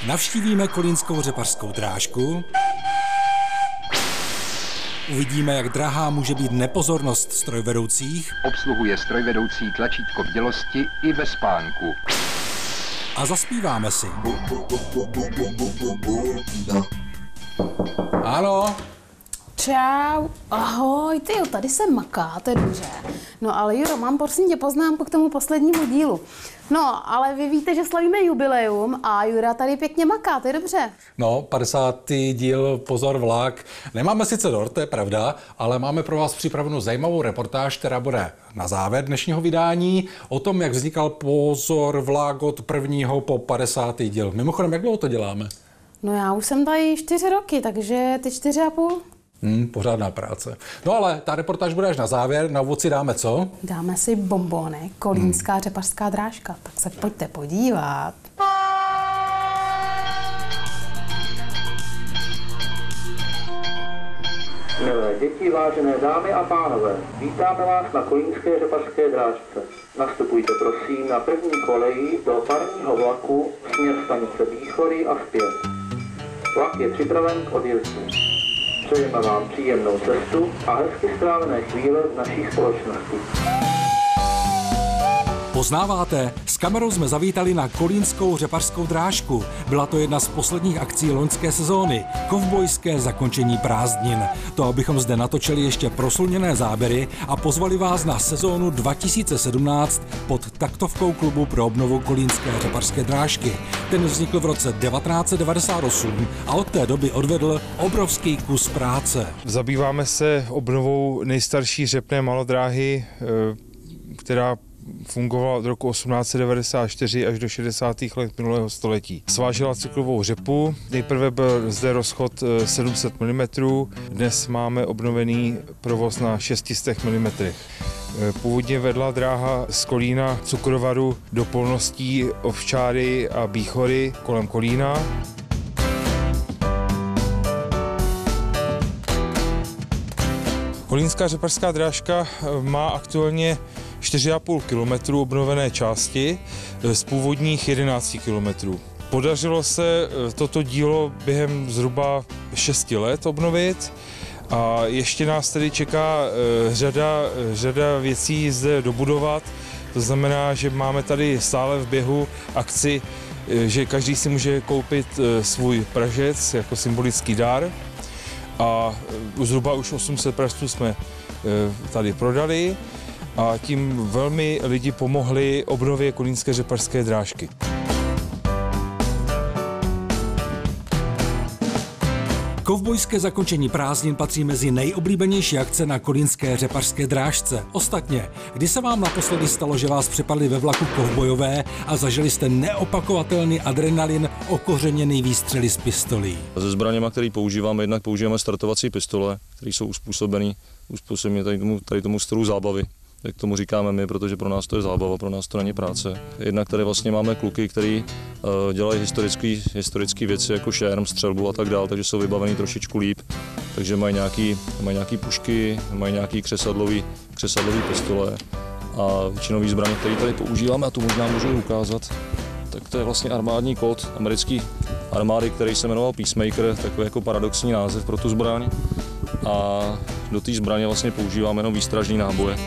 Navštívíme kolínskou řepařskou drážku. Uvidíme, jak drahá může být nepozornost strojvedoucích. Obsluhuje strojvedoucí tlačítko bdělosti i ve spánku. A zaspíváme si. Ano. Čau. Ahoj, tyjo, tady se maká, to je dobře. No ale Juro, mám prosím tě poznámku k tomu poslednímu dílu. No, ale vy víte, že slavíme jubileum a Jura tady pěkně maká, to je dobře. No, 50. díl Pozor vlak. Nemáme sice dort, to je pravda, ale máme pro vás připravenou zajímavou reportáž, která bude na závěr dnešního vydání o tom, jak vznikal Pozor vlak od 1. po 50. díl. Mimochodem, jak dlouho to děláme? No já už jsem tady 4 roky, takže ty 4,5. Pořádná práce. No ale ta reportáž bude až na závěr. Na úvod si dáme co? Dáme si bonbony, kolínská řepařská drážka. Tak se pojďte podívat. Milé děti, vážené dámy a pánové, vítáme vás na kolínské řepařské drážce. Nastupujte prosím na první koleji do parního vlaku směr stanice Výchory a zpět. Vlak je připraven k odjezdu. Přejeme vám příjemnou cestu a hezky strávené chvíle v naší společnosti. Poznáváte? S kamerou jsme zavítali na kolínskou řepařskou drážku. Byla to jedna z posledních akcí loňské sezóny. Kovbojské zakončení prázdnin. To, abychom zde natočili ještě proslněné záběry a pozvali vás na sezónu 2017 pod taktovkou klubu pro obnovu kolínské řepařské drážky. Ten vznikl v roce 1998 a od té doby odvedl obrovský kus práce. Zabýváme se obnovou nejstarší řepné malodráhy, která fungovala od roku 1894 až do 60. let minulého století. Svážela cyklovou řepu, nejprve byl zde rozchod 700 mm, dnes máme obnovený provoz na 600 mm. Původně vedla dráha z Kolína Cukrovaru do Polností, Ovčáry a Bíchory kolem Kolína. Kolínská řepařská drážka má aktuálně 4,5 km obnovené části z původních 11 km. Podařilo se toto dílo během zhruba 6 let obnovit a ještě nás tedy čeká řada věcí zde dobudovat. To znamená, že máme tady stále v běhu akci, že každý si může koupit svůj pražec jako symbolický dar. A zhruba už 800 pražců jsme tady prodali a tím velmi lidi pomohli obnově kolínské řepařské drážky. Kovbojské zakončení prázdnin patří mezi nejoblíbenější akce na kolínské řepařské drážce. Ostatně, kdy se vám naposledy stalo, že vás přepadli ve vlaku kovbojové a zažili jste neopakovatelný adrenalin okořeněný výstřely z pistolí? Se zbraněma, který používáme, jednak používáme startovací pistole, které jsou uspůsobeny tady tomu stylu zábavy. Jak tomu říkáme my, protože pro nás to je zábava, pro nás to není práce. Jednak tady vlastně máme kluky, kteří dělají historické věci jako šerm, střelbu a tak dále, takže jsou vybavení trošičku líp. Takže mají nějaký pušky, mají nějaký křesadlový pistole a většinový zbraně, které tady používáme, a tu možná můžu ukázat. Tak to je vlastně armádní kód americké armády, který se jmenoval Peacemaker, takový jako paradoxní název pro tu zbraň. A do té zbraně vlastně používáme jenom výstražní náboje.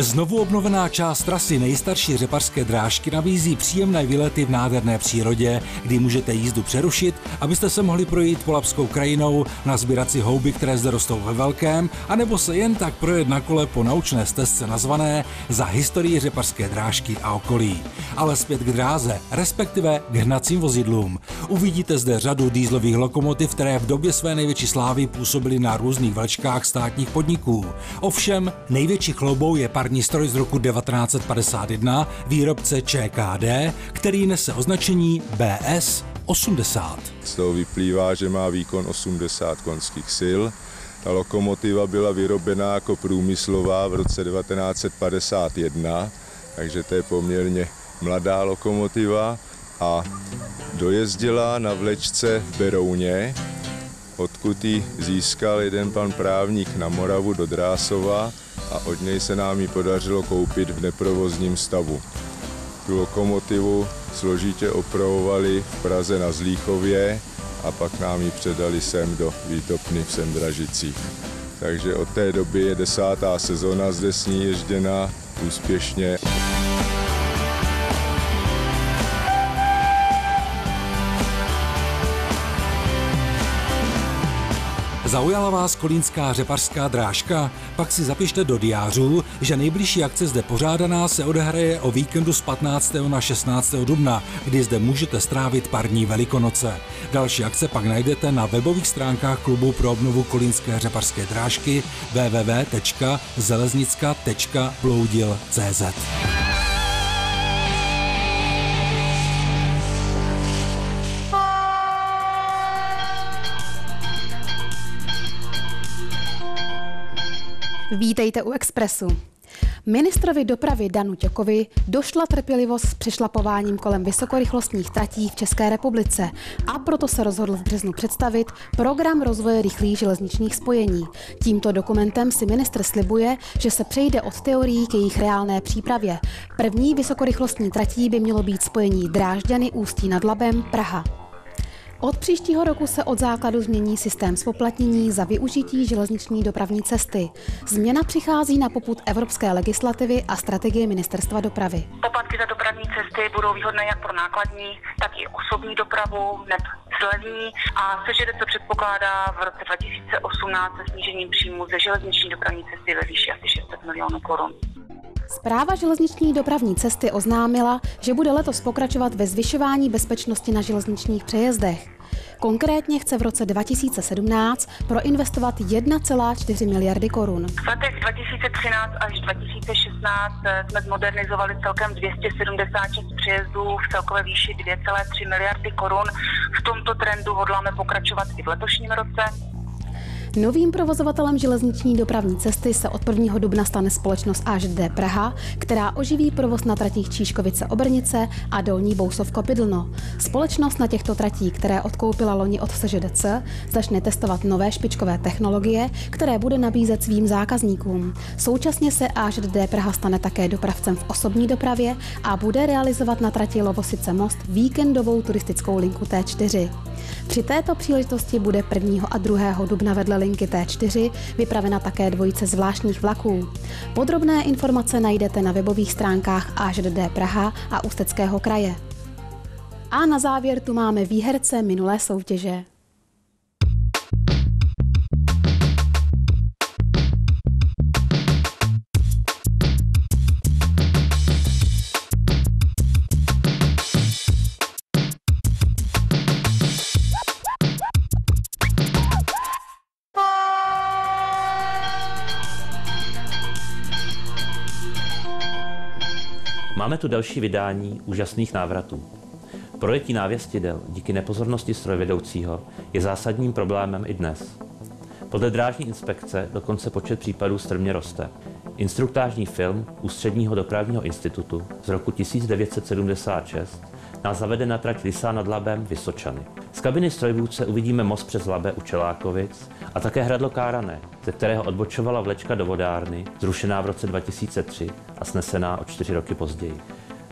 Znovu obnovená část trasy nejstarší řepařské drážky nabízí příjemné výlety v nádherné přírodě, kdy můžete jízdu přerušit, abyste se mohli projít polabskou krajinou, nazbírat si houby, které zde rostou ve velkém, anebo se jen tak projet na kole po naučné stezce nazvané Za historii řepařské drážky a okolí. Ale zpět k dráze, respektive k hnacím vozidlům. Uvidíte zde řadu dieselových lokomotiv, které v době své největší slávy působily na různých vlečkách státních podniků. Ovšem, největší chloubou je parní stroj z roku 1951 výrobce ČKD, který nese označení BS 80. Z toho vyplývá, že má výkon 80 koňských sil. Ta lokomotiva byla vyrobená jako průmyslová v roce 1951, takže to je poměrně mladá lokomotiva a dojezdila na vlečce v Berouně odkud ji získal jeden pan právník na Moravu do Drásova a od něj se nám ji podařilo koupit v neprovozním stavu. Tu lokomotivu složitě opravovali v Praze na Zlíchově a pak nám ji předali sem do výtopny v Semdražicích. Takže od té doby je 10. sezona zde s ní ježděna úspěšně. Zaujala vás kolínská řepařská drážka? Pak si zapište do diářů, že nejbližší akce zde pořádaná se odehraje o víkendu z 15. na 16. dubna, kdy zde můžete strávit parní Velikonoce. Další akce pak najdete na webových stránkách Klubu pro obnovu kolínské řepařské drážky www.zeleznicka.bloudil.cz. Vítejte u Expressu. Ministrovi dopravy Danu Ťokovi došla trpělivost s přešlapováním kolem vysokorychlostních tratí v České republice a proto se rozhodl v březnu představit program rozvoje rychlých železničních spojení. Tímto dokumentem si ministr slibuje, že se přejde od teorií k jejich reálné přípravě. První vysokorychlostní tratí by mělo být spojení Drážďany, Ústí nad Labem, Praha. Od příštího roku se od základu změní systém zpoplatnění za využití železniční dopravní cesty. Změna přichází na popud evropské legislativy a strategie Ministerstva dopravy. Poplatky za dopravní cesty budou výhodné jak pro nákladní, tak i osobní dopravu, neb slevní a SŽDC předpokládá v roce 2018 se snížením příjmů ze železniční dopravní cesty ve výši asi 600 milionů korun. Správa železniční dopravní cesty oznámila, že bude letos pokračovat ve zvyšování bezpečnosti na železničních přejezdech. Konkrétně chce v roce 2017 proinvestovat 1,4 miliardy korun. V letech 2013 až 2016 jsme zmodernizovali celkem 276 přejezdů v celkové výši 2,3 miliardy korun. V tomto trendu hodláme pokračovat i v letošním roce. Novým provozovatelem železniční dopravní cesty se od 1. dubna stane společnost ŽD Praha, která oživí provoz na tratích Číškovice-Obrnice a Dolní Bousovko-Pidlno. Společnost na těchto tratích, které odkoupila loni od SŽDC, začne testovat nové špičkové technologie, které bude nabízet svým zákazníkům. Současně se ŽD Praha stane také dopravcem v osobní dopravě a bude realizovat na trati Lovosice Most víkendovou turistickou linku T4. Při této příležitosti bude 1. a 2. dubna vedle linky T4 vypravena také dvojice zvláštních vlaků. Podrobné informace najdete na webových stránkách ŽD Praha a Ústeckého kraje. A na závěr tu máme výherce minulé soutěže. Máme tu další vydání úžasných návratů. Projetí návěstidel díky nepozornosti strojvedoucího je zásadním problémem i dnes. Podle drážní inspekce dokonce počet případů strmě roste. Instruktážní film Ústředního dopravního institutu z roku 1976 nás zavede na trať Lysá nad Labem Vysočany. Z kabiny strojvůdce uvidíme most přes Labe u Čelákovic a také Hradlo Kárané, ze kterého odbočovala vlečka do vodárny, zrušená v roce 2003 a snesená o 4 roky později.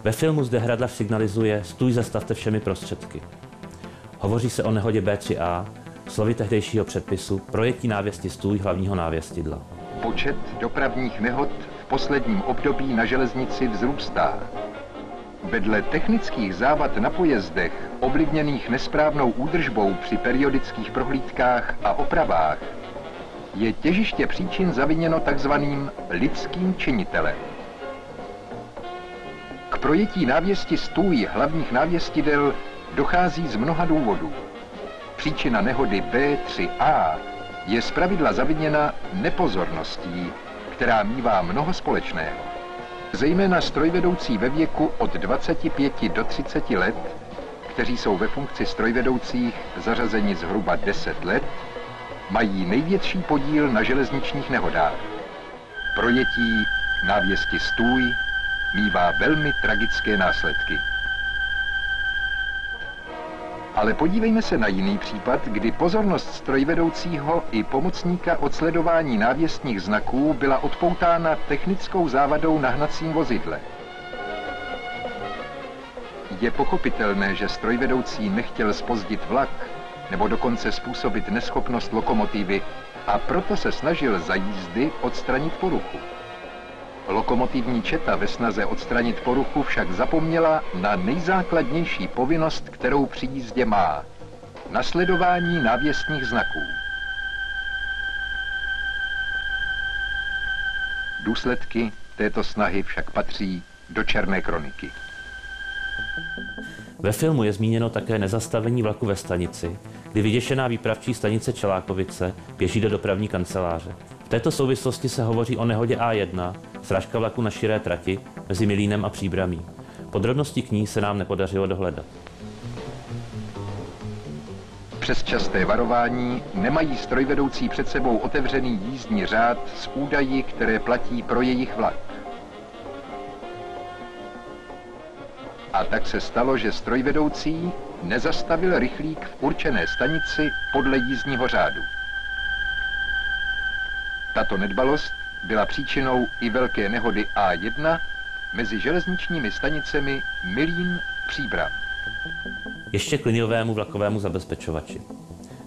Ve filmu zde hradlař signalizuje "Stůj, zastavte všemi prostředky". Hovoří se o nehodě B3A, slovy tehdejšího předpisu projetí návěsti stůj hlavního návěstidla. Počet dopravních nehod v posledním období na železnici vzrůstá. Vedle technických závad na pojezdech, ovlivněných nesprávnou údržbou při periodických prohlídkách a opravách, je těžiště příčin zaviněno takzvaným lidským činitelem. K projetí návěsti stůj hlavních návěstidel dochází z mnoha důvodů. Příčina nehody B3A je zpravidla zaviněna nepozorností, která mívá mnoho společného. Zejména strojvedoucí ve věku od 25 do 30 let, kteří jsou ve funkci strojvedoucích zařazeni zhruba 10 let, mají největší podíl na železničních nehodách. Projetí návěsti stůj mívá velmi tragické následky. Ale podívejme se na jiný případ, kdy pozornost strojvedoucího i pomocníka od sledování návěstních znaků byla odpoutána technickou závadou na hnacím vozidle. Je pochopitelné, že strojvedoucí nechtěl zpozdit vlak, nebo dokonce způsobit neschopnost lokomotivy, a proto se snažil za jízdy odstranit poruchu. Lokomotivní četa ve snaze odstranit poruchu však zapomněla na nejzákladnější povinnost, kterou při jízdě má – nasledování návěstních znaků. Důsledky této snahy však patří do černé kroniky. Ve filmu je zmíněno také nezastavení vlaku ve stanici, kdy vyděšená výpravčí stanice Čelákovice běží do dopravní kanceláře. V této souvislosti se hovoří o nehodě A1, srážka vlaku na širé trati mezi Milínem a Příbramí. Podrobnosti k ní se nám nepodařilo dohledat. Přes časté varování nemají strojvedoucí před sebou otevřený jízdní řád s údaji, které platí pro jejich vlak. A tak se stalo, že strojvedoucí nezastavil rychlík v určené stanici podle jízdního řádu. Tato nedbalost byla příčinou i velké nehody A1 mezi železničními stanicemi Milín a Příbram. Ještě k liniovému vlakovému zabezpečovači.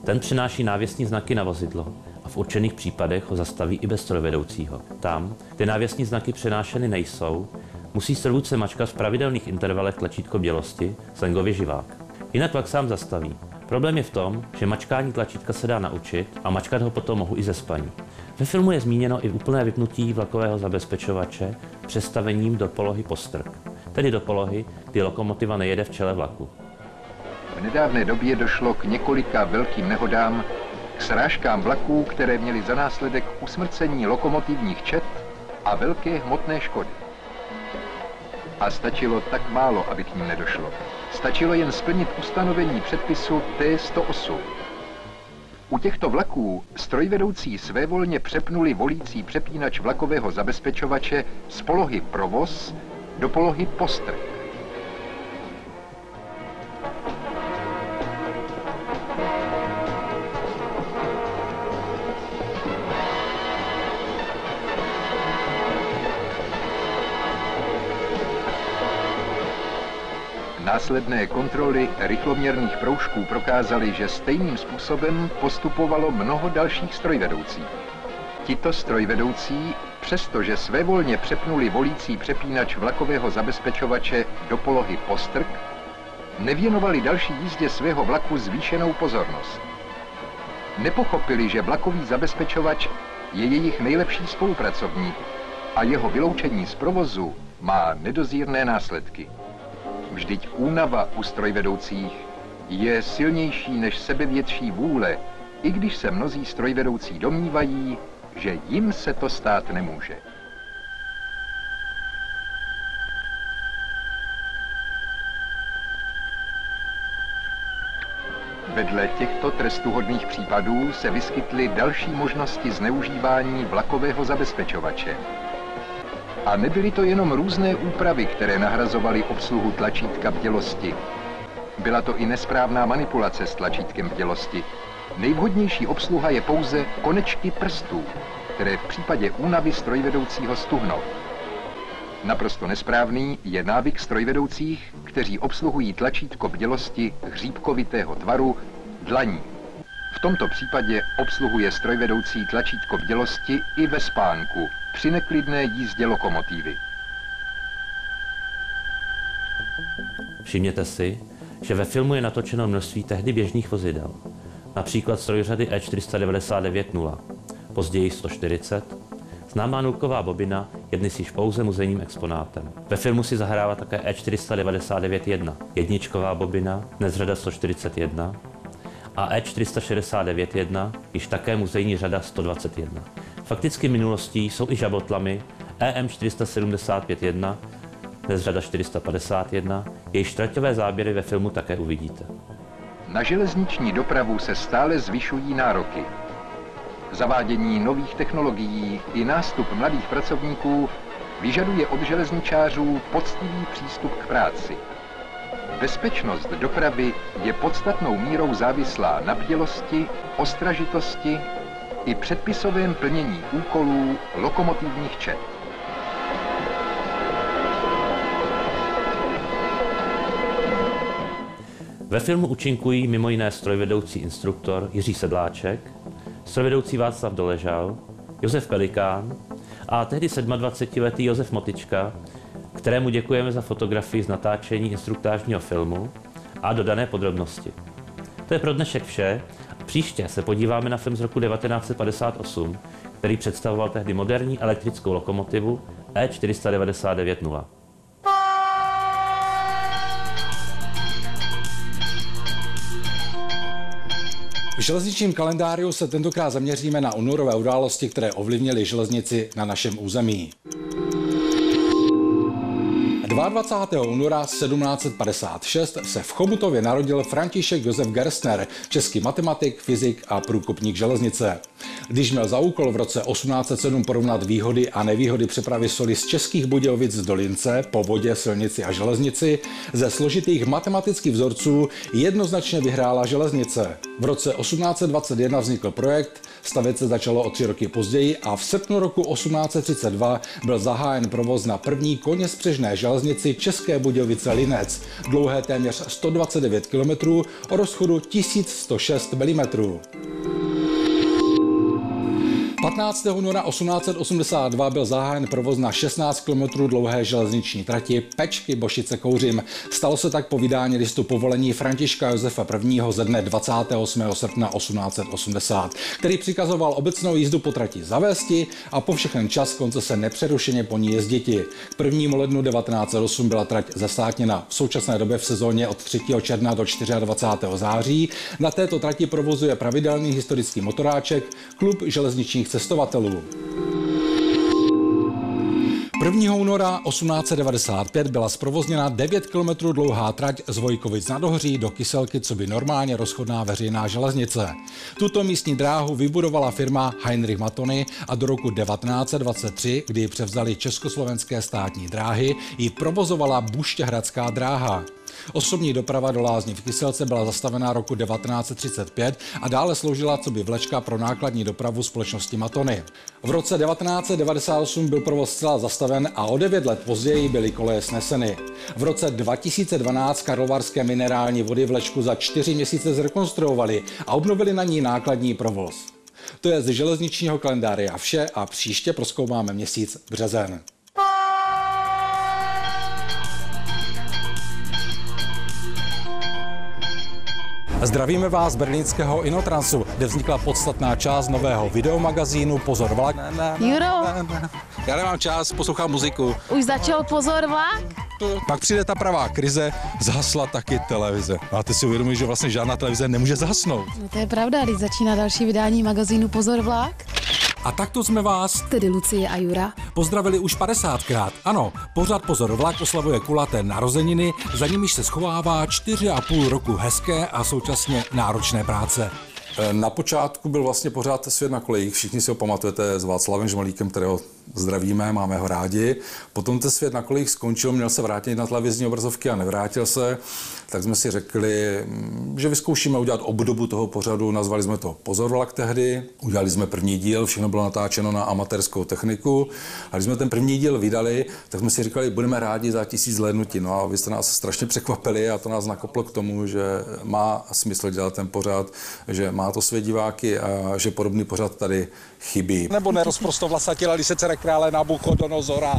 Ten přináší návěstní znaky na vozidlo a v určených případech ho zastaví i bez strojvedoucího. Tam, kde návěstní znaky přenášeny nejsou, musí strojvůdce mačkat v pravidelných intervalech tlačítko bdělosti, slangově živák. Jinak vlak sám zastaví. Problém je v tom, že mačkání tlačítka se dá naučit a mačkat ho potom mohu i ze spaní. Ve filmu je zmíněno i úplné vypnutí vlakového zabezpečovače přestavením do polohy postrk, tedy do polohy, kdy lokomotiva nejede v čele vlaku. V nedávné době došlo k několika velkým nehodám, k srážkám vlaků, které měly za následek usmrcení lokomotivních čet a velké hmotné škody. A stačilo tak málo, aby k ním nedošlo. Stačilo jen splnit ustanovení předpisu T108. U těchto vlaků strojvedoucí svévolně přepnuli volící přepínač vlakového zabezpečovače z polohy provoz do polohy postrk. Následné kontroly rychloměrných proužků prokázaly, že stejným způsobem postupovalo mnoho dalších strojvedoucích. Tito strojvedoucí, přestože svévolně přepnuli volící přepínač vlakového zabezpečovače do polohy postrk, nevěnovali další jízdě svého vlaku zvýšenou pozornost. Nepochopili, že vlakový zabezpečovač je jejich nejlepší spolupracovník a jeho vyloučení z provozu má nedozírné následky. Vždyť únava u strojvedoucích je silnější než sebevětší vůle, i když se mnozí strojvedoucí domnívají, že jim se to stát nemůže. Vedle těchto trestuhodných případů se vyskytly další možnosti zneužívání vlakového zabezpečovače. A nebyly to jenom různé úpravy, které nahrazovaly obsluhu tlačítka bdělosti. Byla to i nesprávná manipulace s tlačítkem bdělosti. Nejvhodnější obsluha je pouze konečky prstů, které v případě únavy strojvedoucího stuhnou. Naprosto nesprávný je návyk strojvedoucích, kteří obsluhují tlačítko bdělosti hříbkovitého tvaru dlaní. V tomto případě obsluhuje strojvedoucí tlačítko bdělosti i ve spánku, při neklidné jízdě lokomotivy. Všimněte si, že ve filmu je natočeno množství tehdy běžných vozidel, například strojřady E499-0, později 140, známá nulková bobina je dnes již pouze muzejním exponátem. Ve filmu si zahrává také E499-1, jedničková bobina, dnes řada 141, a E469-1, již také muzejní řada 121. Fakticky minulostí jsou i žabotlamy EM475-1, dnes řada 451, jejichž traťové záběry ve filmu také uvidíte. Na železniční dopravu se stále zvyšují nároky. Zavádění nových technologií i nástup mladých pracovníků vyžaduje od železničářů poctivý přístup k práci. Bezpečnost dopravy je podstatnou mírou závislá na bdělosti, ostražitosti i předpisovém plnění úkolů lokomotivních čet. Ve filmu účinkují mimo jiné strojvedoucí instruktor Jiří Sedláček, strojvedoucí Václav Doležal, Josef Pelikán a tehdy 27letý Josef Motička, kterému děkujeme za fotografii z natáčení instruktážního filmu a dodané podrobnosti. To je pro dnešek vše. Příště se podíváme na film z roku 1958, který představoval tehdy moderní elektrickou lokomotivu E499-0. V železničním kalendáriu se tentokrát zaměříme na únorové události, které ovlivnily železnici na našem území. 22. února 1756 se v Chomutově narodil František Josef Gerstner, český matematik, fyzik a průkopník železnice. Když měl za úkol v roce 1807 porovnat výhody a nevýhody přepravy soli z Českých Budějovic do Lince po vodě, silnici a železnici, ze složitých matematických vzorců jednoznačně vyhrála železnice. V roce 1821 vznikl projekt, stavět se začalo o 3 roky později a v srpnu roku 1832 byl zahájen provoz na první koněspřežné železnici České Budějovice Linec, dlouhé téměř 129 km, o rozchodu 1106 mm. 15. února 1882 byl zahájen provoz na 16 km dlouhé železniční trati Pečky Bošice Kouřim. Stalo se tak po vydání listu povolení Františka Josefa I. ze dne 28. srpna 1880, který přikazoval obecnou jízdu po trati zavésti a po všechen čas koncese nepřerušeně po ní jezditi. K 1. lednu 1908 byla trať zestátněna. V současné době v sezóně od 3. června do 24. září na této trati provozuje pravidelný historický motoráček Klub železničních cestovatelů. 1. února 1895 byla zprovozněna 9 km dlouhá trať z Vojkovic nad Ohří do Kyselky, coby normálně rozchodná veřejná železnice. Tuto místní dráhu vybudovala firma Heinrich Matony a do roku 1923, kdy ji převzali Československé státní dráhy, ji provozovala Buštěhradská dráha. Osobní doprava do lázní v Kyselce byla zastavena roku 1935 a dále sloužila coby vlečka pro nákladní dopravu společnosti Matony. V roce 1998 byl provoz zcela zastaven a o 9 let později byly koleje sneseny. V roce 2012 Karlovarské minerální vody vlečku za 4 měsíce zrekonstruovali a obnovili na ní nákladní provoz. To je z železničního kalendária vše a příště prozkoumáme měsíc březen. Zdravíme vás z berlínského Inotransu, kde vznikla podstatná část nového videomagazínu Pozor vlak. Juro, Já nemám čas, poslouchám muziku. už začal Pozor vlak? Pak přijde ta pravá krize, zhasla taky televize. Máte si uvědomit, že vlastně žádná televize nemůže zhasnout. No to je pravda, když začíná další vydání magazínu Pozor vlak. A takto jsme vás, Tedy Lucie a Jura, pozdravili už 50krát. Ano, pořad Pozor vlak oslavuje kulaté narozeniny, za nimiž se schovává 4,5 roku hezké a současně náročné práce. Na počátku byl vlastně pořád Svět na kolejích, všichni si ho pamatujete s Václavem Žmalíkem, kterého zdravíme, máme ho rádi. Potom ten Svět na kolejích skončil, měl se vrátit na televizní obrazovky a nevrátil se, tak jsme si řekli, že vyzkoušíme udělat obdobu toho pořadu, nazvali jsme to Pozor vlak tehdy, udělali jsme první díl, všechno bylo natáčeno na amatérskou techniku a když jsme ten první díl vydali, tak jsme si říkali, budeme rádi za 1000 zhlédnutí. No a vy jste nás strašně překvapili a to nás nakoplo k tomu, že má smysl dělat ten pořad, že má to své diváky a že podobný pořad tady chybí. Nebo nerozprostovlasatila lisece krále Nabuchodonozora.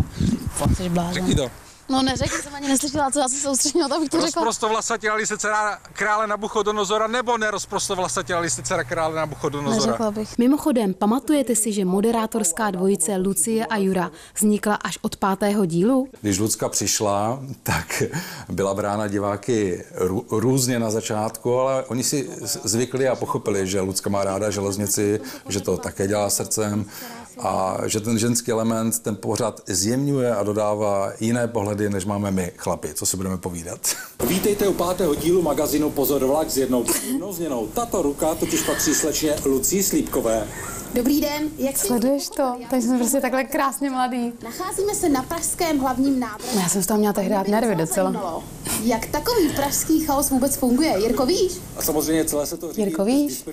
jsi blázen. Řekni to. No neřekl jsem ani neslyšela, co já se soustředila, to bych to řekla. Rozprostovlasatila lisece krále Nabuchodonozora nebo nerozprostovlasatila lisece krále Nabuchodonozora? Neřekla bych. Mimochodem, pamatujete si, že moderátorská dvojice Lucie a Jura vznikla až od 5. dílu? Když Lucka přišla, tak byla brána diváky různě na začátku, ale oni si zvykli a pochopili, že Lucka má ráda železnici, že to také dělá srdcem a že ten ženský element ten pořad zjemňuje a dodává jiné pohledy, než máme my, chlapi, co si budeme povídat. Vítejte u 5. dílu magazínu Pozor vlak s jednou příjemnou změnou. Tato ruka totiž patří slečně Lucii Slípkové. Dobrý den, jak jsi? Sleduješ to? Tady jsme prostě takhle krásně mladý. Nacházíme se na pražském hlavním nádraží. Já jsem z toho měla tehdy dát nervy docela. Jak takový pražský chaos vůbec funguje? Jirko, víš? A samozřejmě celé se to řídí. Jirko, víš?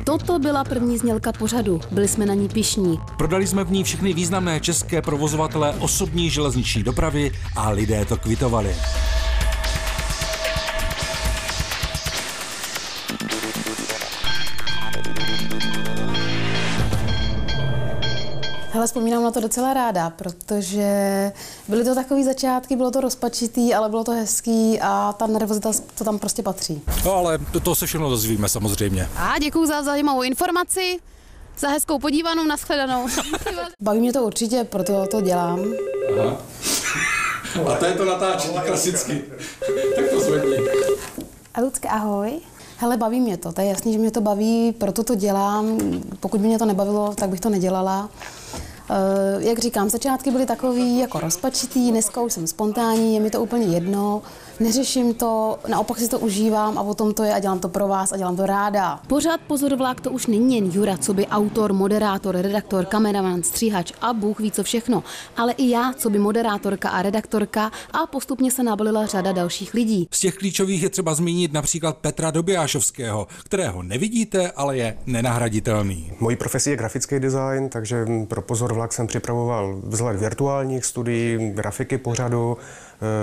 Toto byla první znělka pořadu. Byli jsme na ní pyšní. Prodali jsme v ní všechny významné české provozovatele osobní železniční dopravy a lidé to kvitovali. Hele, vzpomínám na to docela ráda, protože byly to takový začátky, bylo to rozpačitý, ale bylo to hezký a ta nervozita to tam prostě patří. No ale to se všechno dozvíme samozřejmě. A děkuju za zajímavou informaci, za hezkou podívanou, nashledanou. Baví mě to určitě, proto to dělám. Aha. A to je to natáčení klasicky. Tak to zvedni. A Lucka, ahoj. Hele, baví mě to je jasný, že mě to baví, proto to dělám. Pokud by mě to nebavilo, tak bych to nedělala. Jak říkám, začátky byly takový jako rozpačitý, dneska už jsem spontánní, je mi to úplně jedno, neřeším to, naopak si to užívám a potom to je a dělám to pro vás a dělám to ráda. Pořád Pozorovlák to už není jen Jura, co by autor, moderátor, redaktor, kameraman, stříhač a Bůh ví co všechno, ale i já, co by moderátorka a redaktorka a postupně se nabalila řada dalších lidí. Z těch klíčových je třeba zmínit například Petra Dobijášovského, kterého nevidíte, ale je nenahraditelný. Mojí profesí je grafický design, takže pro Pozorovlák jsem připravoval vzhled virtuálních studií, grafiky pořadu,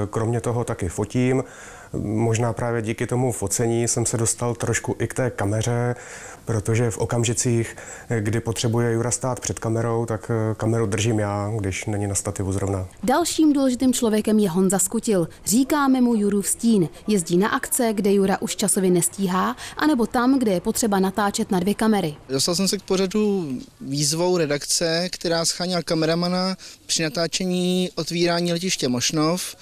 kromě toho taky fotím. Možná právě díky tomu focení jsem se dostal trošku i k té kameře, protože v okamžicích, kdy potřebuje Jura stát před kamerou, tak kameru držím já, když není na stativu zrovna. Dalším důležitým člověkem je Honza Skutil. Říkáme mu Jurův stín. Jezdí na akce, kde Jura už časově nestíhá, anebo tam, kde je potřeba natáčet na 2 kamery. Dostal jsem se k pořadu výzvou redakce, která scháněla kameramana při natáčení otvírání letiště Mošnov.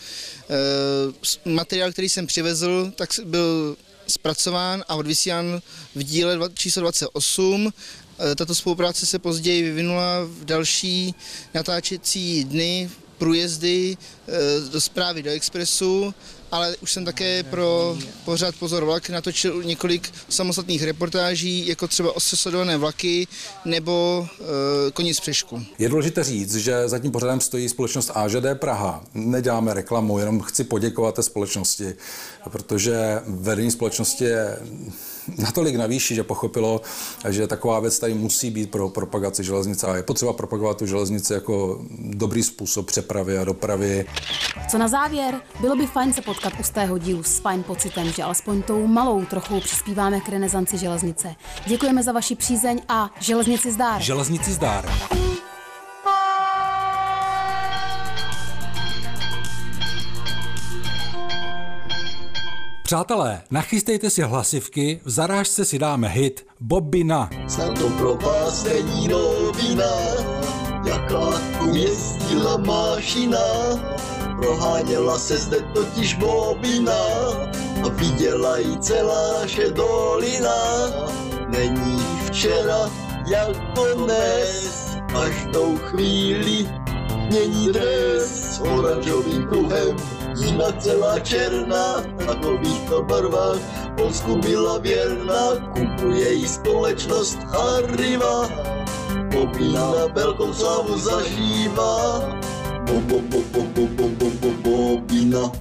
Materiál, který jsem přivezl, tak byl zpracován a odvysílán v díle číslo 28. Tato spolupráce se později vyvinula v další natáčecí dny, průjezdy do Zprávy, do Expressu, ale už jsem také pro pořad Pozorovlák natočil několik samostatných reportáží, jako třeba osesodované vlaky nebo Koní z Přešku. Je důležité říct, že za tím pořadem stojí společnost AŽD Praha. Neděláme reklamu, jenom chci poděkovat té společnosti, protože vedení společnosti je natolik na výši, že pochopilo, že taková věc tady musí být pro propagaci železnice a je potřeba propagovat tu železnici jako dobrý způsob přepravy a dopravy. Co na závěr? Bylo by fajn se potkat u stého dílu s fajn pocitem, že alespoň tou malou trochu přispíváme k renesanci železnice. Děkujeme za vaši přízeň a železnici zdár. Železnici zdár. Přátelé, nachystejte si hlasivky, v zarážce si dáme hit Bobina. Snad to pro vás není novina, jaká tu jezdila mašina. Proháněla se zde totiž Bobina a viděla jí celá naše dolina. Není včera jako dnes, každou chvíli mění dres s oranžovým kruhem. Jinak celá černá, v takovýchto barvách Polsku byla věrná, kupuje jí společnost Arriva. Bobina velkou slavu zažívá, Bobina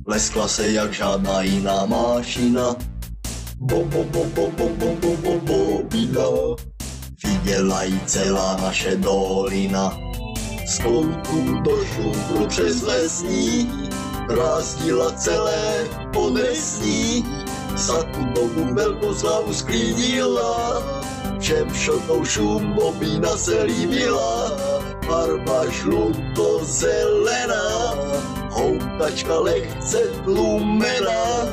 leskla se jak žádná jiná mašina. Bobina viděla jí celá naše dolina. Z koutku do šumpru přes lesní rázdila celé podnesní. Za tu dobu velkou slavu sklidila, všem šotou šum Bobina se líbila. Barva žluto-zelená, houkačka lehce tlumená,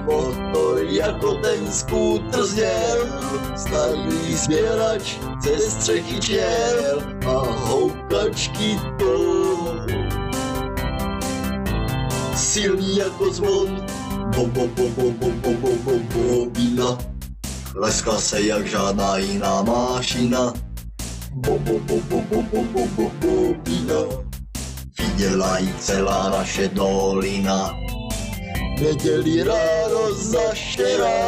motor jako ten skútr zněl, starý sběrač ze střechy čel a houkačky to silný jako zvon. Bobina leskla se jak žádná jiná mašina. Bobina viděla jí celá naše dolina. Neděli ráno zaštěrá,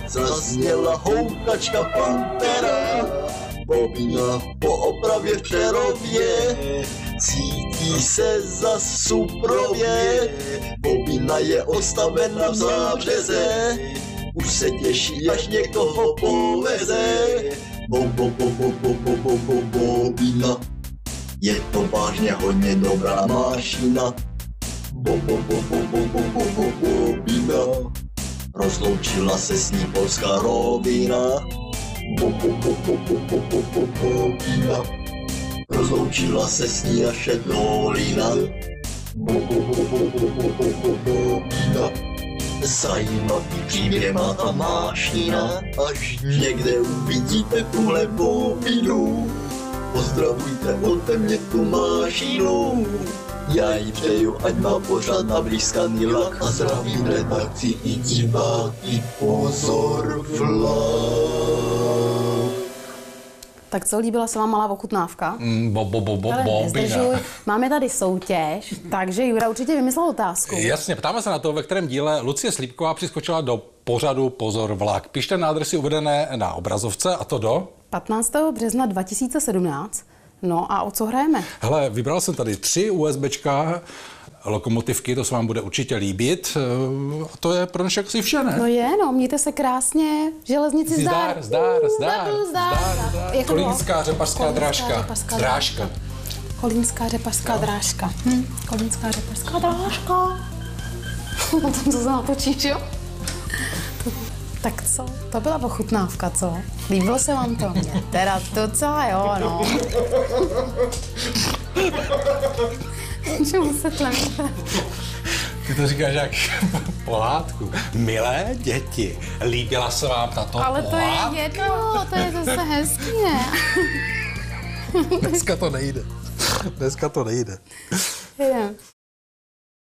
zazněla houkačka Pantera. Bobina po opravě v Přerově cítí Cítí se za suprově, bobina je odstavena v zábřeze, už se těší, až někdo ho poveze. Bobina, je to vážně hodně dobrá mašina. Bobina, rozloučila se s ní polská rovina. Bobina, rozloučila se s ní naše dolina. Bobina, zajímavý příběh má ta mašina, až někde uvidíte tuhle bobinu. Pozdravujte ode mě tu mašinu. Já jí přeju, ať má pořád na blízkaný lak a zdravím redakci i diváky. Pozor vlak. Tak co, líbila se vám malá ochutnávka? Bobina. Máme tady soutěž, takže Jura určitě vymyslel otázku. Jasně, ptáme se na to, ve kterém díle Lucie Slípková přiskočila do pořadu Pozor vlak. Pište na adresy uvedené na obrazovce, a to do 15. března 2017. No a o co hrajeme? Hele, vybral jsem tady 3 USBčka lokomotivky, to se vám bude určitě líbit. A to je pro dnešek asi vše, ne? No je, no, mějte se krásně, železnici zdar. Zdar. Kolínská řepařská drážka. Kolínská řepařská drážka. Kolínská řepařská drážka. Potom to se natočíš, jo? Tak co? To byla ochutnávka, co? Líbilo se vám to? Mě teda docela jo, no. Čemu se tlemíte? Ty to říkáš jak pohádku. Milé děti, líbila se vám tato pohádka? Ale to je jedno, to je zase hezký, ne? Dneska to nejde. Jdem.